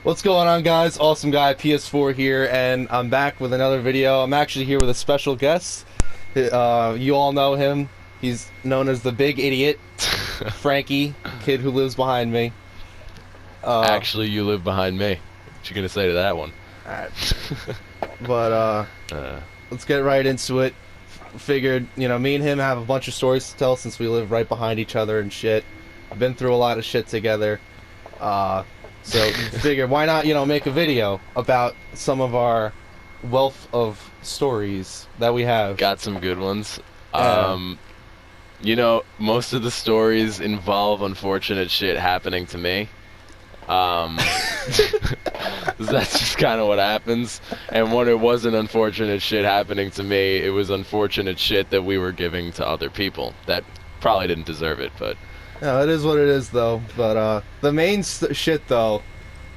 What's going on, guys? Awesome Guy PS4 here, and I'm back with another video. I'm actually here with a special guest. You all know him. He's known as the Big Idiot, Frankie, kid who lives behind me. Actually, you live behind me. What you gonna say to that one? Alright. But, let's get right into it. Figured, you know, me and him have a bunch of stories to tell since we live right behind each other and shit. Been through a lot of shit together. So figured, why not, you know, make a video about some of our wealth of stories that we have. Got some good ones. You know, most of the stories involve unfortunate shit happening to me. That's just kind of what happens. And when it wasn't unfortunate shit happening to me, it was unfortunate shit that we were giving to other people that probably didn't deserve it, but... Yeah, it is what it is, though. But the main shit, though,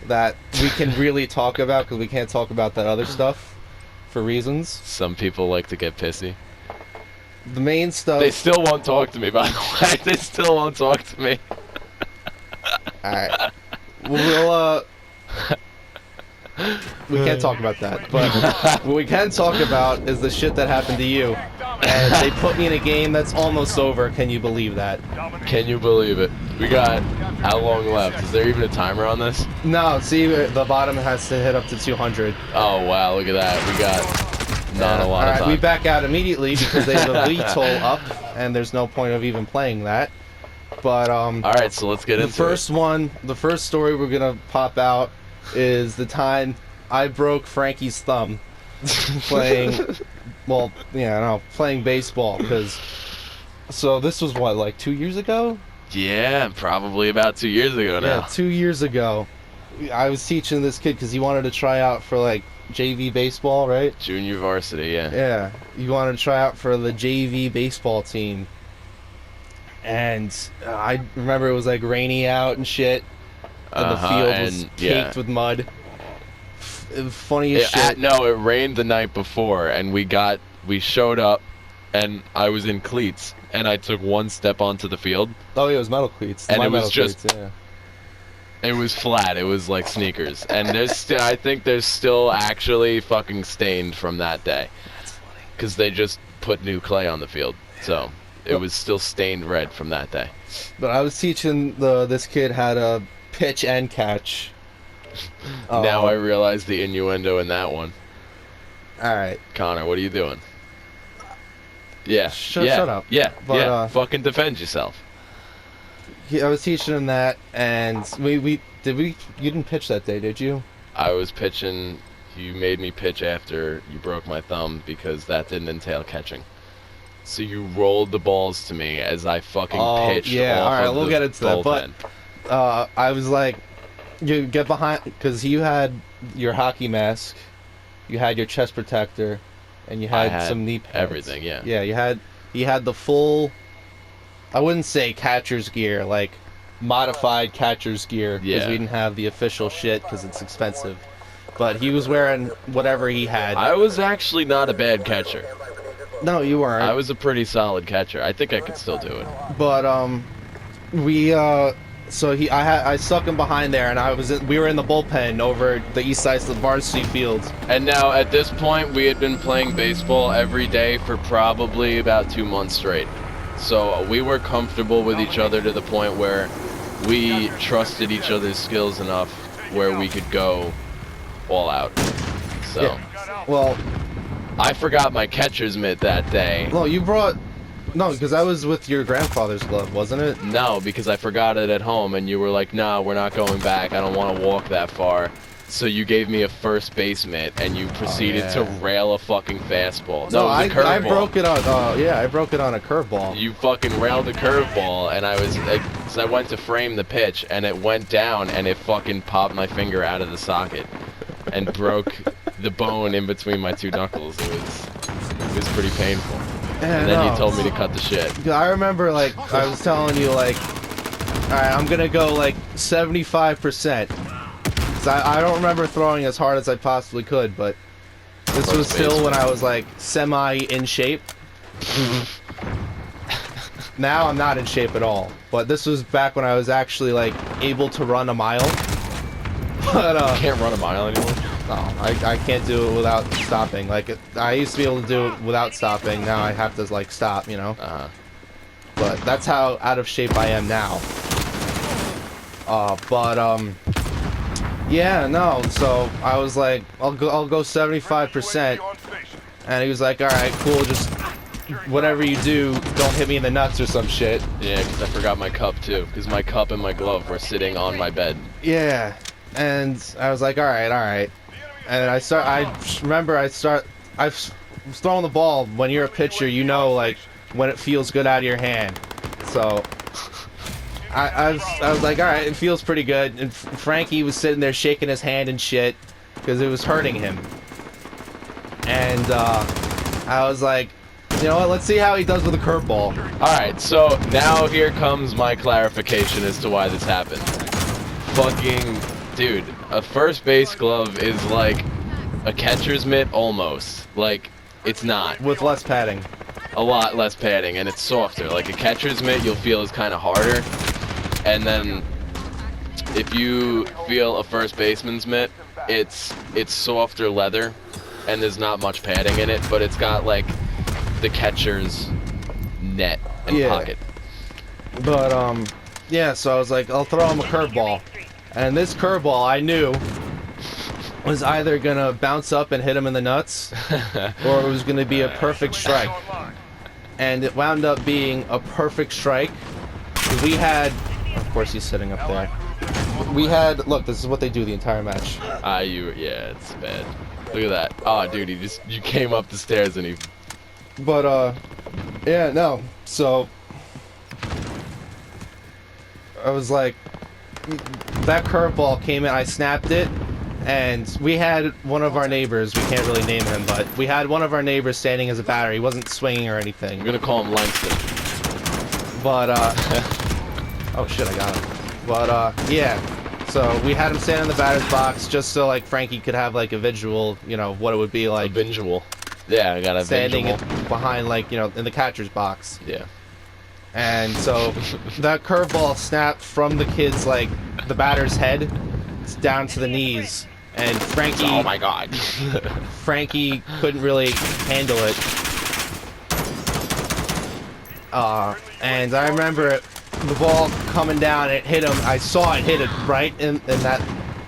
that we can really talk about, because we can't talk about that other stuff for reasons. Some people like to get pissy. The main stuff... They still won't talk to me, by the way. They still won't talk to me. Alright. We can't talk about that, but what we can talk about is the shit that happened to you. And they put me in a game that's almost over. Can you believe that? Can you believe it? We got how long left? Is there even a timer on this? No, see, the bottom has to hit up to 200. Oh wow, look at that. We got not a lot of time. We back out immediately because they have a VTOL up, and there's no point of even playing that. But alright, so let's get into the first story we're gonna pop out is the time I broke Frankie's thumb playing, well, yeah, no, playing baseball. So this was what, like 2 years ago? Yeah, probably about 2 years ago now. Yeah, 2 years ago. I was teaching this kid because he wanted to try out for like JV baseball, right? Junior varsity, yeah. Yeah, he wanted to try out for the JV baseball team. And I remember it was like rainy out and shit. And the field was caked with mud. It was funny as shit. No, it rained the night before, and we showed up, and I was in cleats, and I took one step onto the field. Oh yeah, it was metal cleats. And it was just, it was flat. It was like sneakers, and I think there's still actually fucking stained from that day. That's funny. Because they just put new clay on the field, so it was still stained red from that day. But I was teaching this kid how to pitch and catch. Now I realize the innuendo in that one. Alright. Connor, what are you doing? Yeah. Shut up. Yeah, fucking defend yourself. I was teaching him that, and you didn't pitch that day, did you? I was pitching. You made me pitch after you broke my thumb because that didn't entail catching. So you rolled the balls to me as I fucking pitched. Yeah, alright, we'll get into that. But I was like, you get behind, because you had your hockey mask, you had your chest protector, and you had some knee pads. Everything, yeah. Yeah, you had the full, I wouldn't say catcher's gear, like modified catcher's gear, because we didn't have the official shit because it's expensive. But he was wearing whatever he had. I was actually not a bad catcher. No, you weren't. I was a pretty solid catcher. I think I could still do it. But I stuck him behind there, and we were in the bullpen over the east side of the varsity field. And now at this point, we had been playing baseball every day for probably about 2 months straight. So we were comfortable with each other to the point where we trusted each other's skills enough where we could go all out. So, yeah. Well, I forgot my catcher's mitt that day. Well, no, because I was with your grandfather's glove, wasn't it? No, because I forgot it at home, and you were like, nah, we're not going back. I don't want to walk that far. So you gave me a first base mitt, and you proceeded to rail a fucking fastball. No, it was a curveball. I broke it on, I broke it on a curveball. You fucking railed a curveball, and I went to frame the pitch, and it went down, and it fucking popped my finger out of the socket, and broke the bone in between my two knuckles. It was pretty painful. And then you told me to cut the shit. I remember, like, I was telling you, like, alright, I'm gonna go, like, 75%. Cause I don't remember throwing as hard as I possibly could, but this was still when I was, like, semi-in shape. Now I'm not in shape at all. But this was back when I was actually, like, able to run a mile. But Can't run a mile anymore. no, I can't do it without stopping. Like I used to be able to do it without stopping. Now I have to like stop, you know. But that's how out of shape I am now. Yeah, no. So I was like, I'll go 75%, and he was like, all right, cool, just whatever you do, don't hit me in the nuts or some shit. Yeah, because I forgot my cup too. Because my cup and my glove were sitting on my bed. Yeah, and I was like, all right. And I remember I was throwing the ball. When you're a pitcher, you know, like when it feels good out of your hand. So I was like, all right, it feels pretty good. And Frankie was sitting there shaking his hand and shit because it was hurting him. And I was like, you know what? Let's see how he does with a curveball. All right, so now here comes my clarification as to why this happened. Fucking dude, a first base glove is like a catcher's mitt almost. Like it's not. With less padding. A lot less padding, and it's softer. Like a catcher's mitt, you'll feel is kind of harder. And then if you feel a first baseman's mitt, it's softer leather, and there's not much padding in it, but it's got like the catcher's net and pocket. But yeah, so I was like, I'll throw him a curveball. And this curveball I knew was either gonna bounce up and hit him in the nuts, or it was gonna be a perfect strike. And it wound up being a perfect strike. We had, of course he's sitting up there. We had, look, this is what they do the entire match. Yeah, it's bad. Look at that. Oh, dude, you came up the stairs and he... But, yeah, no, so... I was like, that curveball came in, I snapped it, and we had one of our neighbors, we can't really name him, but we had one of our neighbors standing as a batter. He wasn't swinging or anything. I'm gonna call him Langston. But, oh shit, I got him. But, yeah, so we had him stand in the batter's box just so, like, Frankie could have, like, a visual, you know, what it would be like. A visual. Yeah, I got a standing visual. Behind, like, you know, in the catcher's box. Yeah. And so that curveball snapped from the kid's, like, the batter's head down to the knees. And Frankie... Oh my god. Frankie couldn't really handle it. And I remember the ball coming down, it hit him. I saw it hit it right in that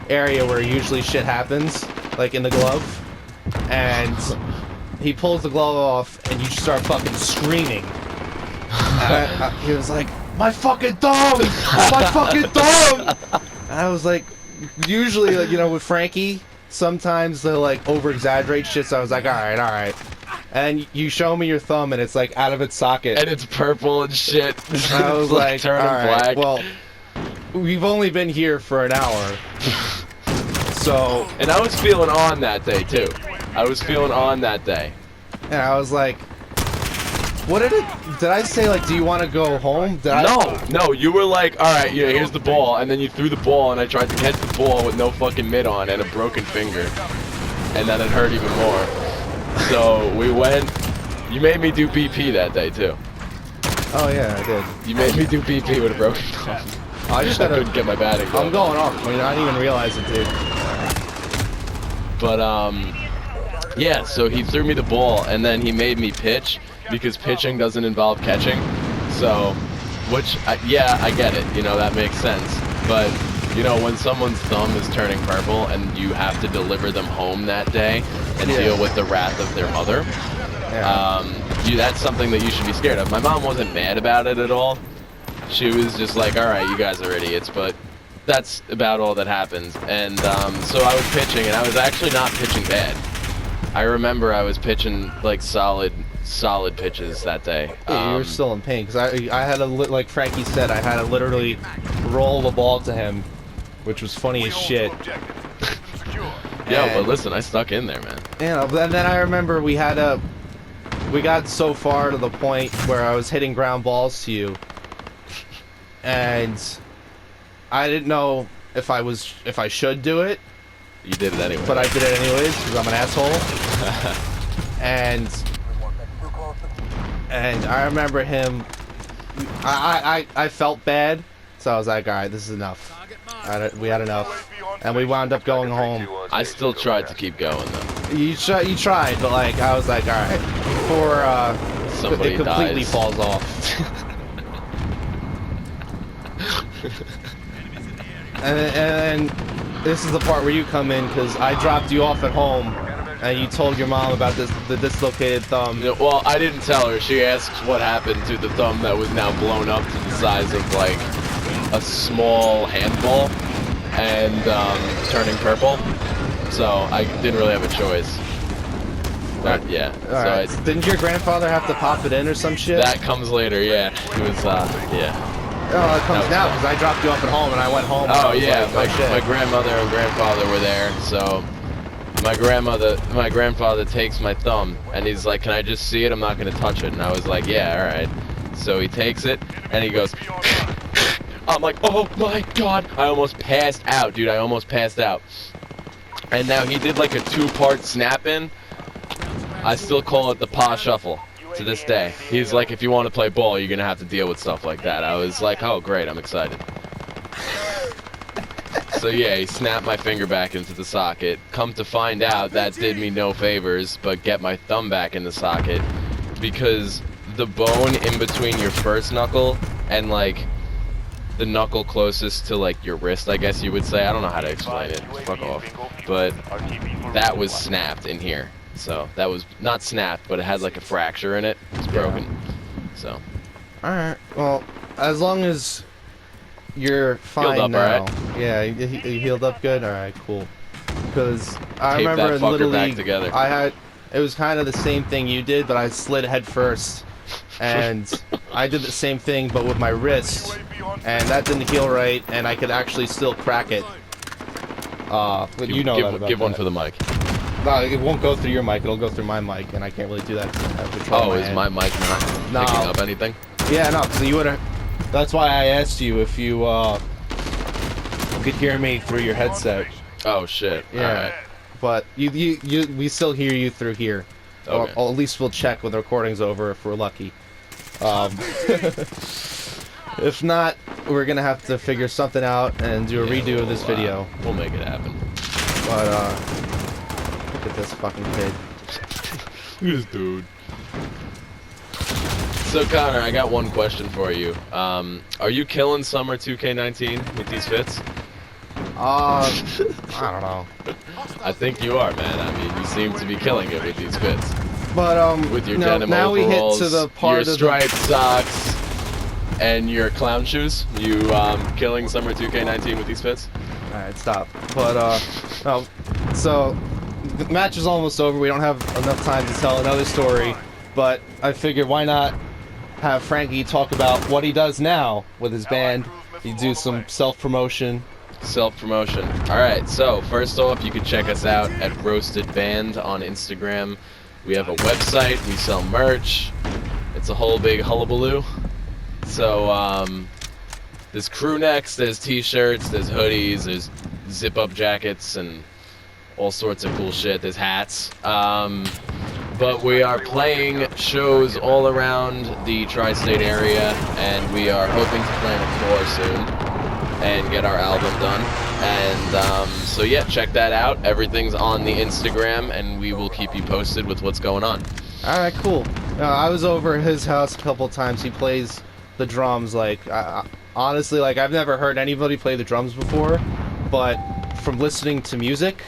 area where usually shit happens, like in the glove. And he pulls the glove off, and you just start fucking screaming. He was like, my fucking thumb! My fucking thumb! And I was like, usually, like, you know, with Frankie, sometimes they'll, like, over-exaggerate shit, so I was like, alright. And you show me your thumb, and it's, like, out of its socket. And it's purple and shit. And I was like, turning alright, black. well, we've only been here for an hour. So... And I was feeling on that day, too. I was feeling on that day. And I was like, what did I say, like, do you want to go home? No, you were like, alright, yeah, here's the ball, and then you threw the ball, and I tried to catch the ball with no fucking mitt on and a broken finger. And then it hurt even more. So, we went, you made me do BP that day, too. Oh, yeah, I did. You made me do BP with a broken thumb. I couldn't get my batting going. I'm going off. I mean, I didn't even realize it, dude. But, yeah, so he threw me the ball, and then he made me pitch, because pitching doesn't involve catching. So, yeah, I get it, you know, that makes sense. But, you know, when someone's thumb is turning purple and you have to deliver them home that day and deal with the wrath of their mother, that's something that you should be scared of. My mom wasn't mad about it at all. She was just like, alright, you guys are idiots, but that's about all that happened. And so I was pitching, and I was actually not pitching bad. I remember I was pitching, like, solid pitches that day. Yeah, you were still in pain, because I had to, like Frankie said, I had to literally roll the ball to him, which was funny as shit. Yeah, but listen, I stuck in there, man. Yeah, and then I remember we got so far to the point where I was hitting ground balls to you, and I didn't know if I should do it. You did it anyway. But I did it anyways, because I'm an asshole. And I remember him, I felt bad, so I was like, alright, this is enough. We had enough. and we wound up going home. I still tried to keep going though. You tried, but like I was like, all right, before Somebody it completely dies. falls off. and this is the part where you come in, because I dropped you off at home, and you told your mom about the dislocated thumb. Well, I didn't tell her. She asked what happened to the thumb that was now blown up to the size of like a small handball and turning purple. So I didn't really have a choice. But yeah. Alright. So Didn't your grandfather have to pop it in or some shit? that comes later. Yeah. It was yeah. Oh, it comes now because I dropped you off at home and I went home. Oh yeah, like, my grandmother and grandfather were there, so my grandfather takes my thumb and he's like, "Can I just see it? I'm not gonna touch it." And I was like, "Yeah, all right." So he takes it and he goes. I'm like, "Oh my god!" I almost passed out, dude. I almost passed out. And now he did like a 2-part snap in. I still call it the paw shuffle to this day. He's like, if you want to play ball, you're gonna have to deal with stuff like that. I was like, oh great, I'm excited. So yeah, he snapped my finger back into the socket. Come to find out, that did me no favors, but get my thumb back in the socket, because the bone in between your first knuckle and like the knuckle closest to like your wrist, I guess you would say. I don't know how to explain it. Fuck off. But that was snapped in here. So that was not snapped, but it had like a fracture in it. It's broken. So. Alright, well, as long as you're fine Healed up, now. alright? Yeah, you healed up good? Alright, cool. Because I Tape remember that in fucker Little back League, together. it was kind of the same thing you did, but I slid head first. And I did the same thing, but with my wrist. And that didn't heal right, and I could actually still crack it. But you know that about Give one that. for the mic. No, it won't go through your mic, it'll go through my mic, and I can't really do that. Oh, is my mic not picking up anything? Yeah, no, because you would've... That's why I asked you if you, could hear me through your headset. Oh, shit. Yeah. Alright. But we still hear you through here. Okay. Or at least we'll check when the recording's over if we're lucky. If not, we're gonna have to figure something out and do a redo of this video. We'll make it happen. But, look at this fucking kid. Look at this dude. So Connor, I got one question for you. Are you killing Summer 2K19 with these fits? I don't know. I think you are, man. I mean, you seem to be killing it with these fits. But With your no, denim now overalls, we hit to the part your of striped socks, and your clown shoes. You killing Summer 2K19 with these fits? Alright, stop. But no, so the match is almost over. We don't have enough time to tell another story, but I figured why not have Frankie talk about what he does now with his band. He do some self-promotion. Self-promotion. Alright, so first off, you can check us out at Roasted Band on Instagram. We have a website, we sell merch. It's a whole big hullabaloo. So, there's crew necks, there's t-shirts, there's hoodies, there's zip-up jackets, and all sorts of cool shit. There's hats. But we are playing shows all around the tri-state area, and we are hoping to plan a tour soon and get our album done. And so yeah, check that out. Everything's on the Instagram, and we will keep you posted with what's going on. Alright, cool. I was over at his house a couple times. He plays the drums. Like, honestly, like, I've never heard anybody play the drums before, but from listening to music,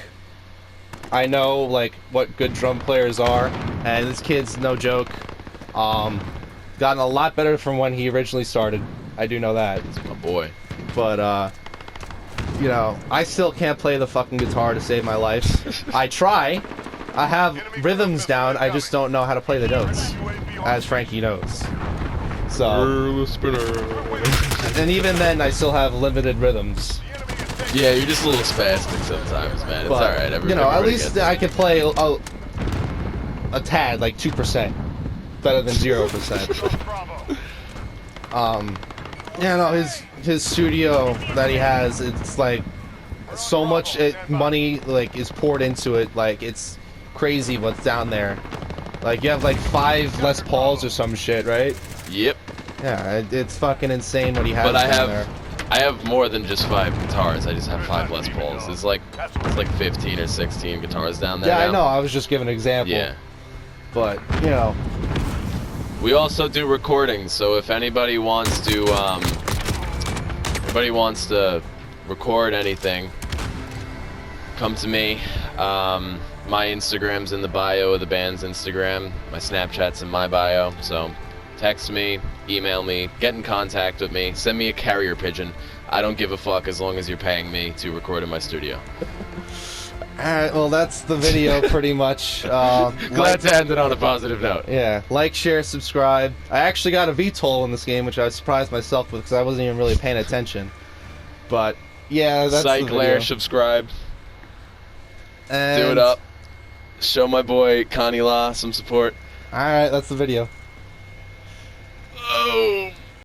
I know, like, what good drum players are, and this kid's no joke. Gotten a lot better from when he originally started. I do know that. It's my boy. But, you know, I still can't play the fucking guitar to save my life. I try. I have rhythms down, I just don't know how to play the notes, as Frankie knows. So, and even then, I still have limited rhythms. Yeah, you're just a little spastic sometimes, man. It's alright. You know, at least I could play a tad, like 2%, better than 0%. Yeah, no, his studio that he has, it's like so much money like is poured into it. Like, it's crazy what's down there. Like, you have like 5 Les Pauls or some shit, right? Yep. Yeah, it's fucking insane what he has But down there. I have more than just 5 guitars. I just have 5 Les Pauls. It's like 15 or 16 guitars down there. Yeah, now. I know. I was just giving an example. Yeah. But you know, we also do recordings. So if anybody wants to, record anything, come to me. My Instagram's in the bio of the band's Instagram. My Snapchat's in my bio. So text me, email me, get in contact with me, send me a carrier pigeon. I don't give a fuck as long as you're paying me to record in my studio. Alright, well that's the video pretty much. Glad to end it on a positive note. Yeah, like, share, subscribe. I actually got a VTOL in this game, which I surprised myself with because I wasn't even really paying attention. But yeah, that's Psych the video. Lair, subscribe. And Do it up. Show my boy Connie some support. Alright, that's the video.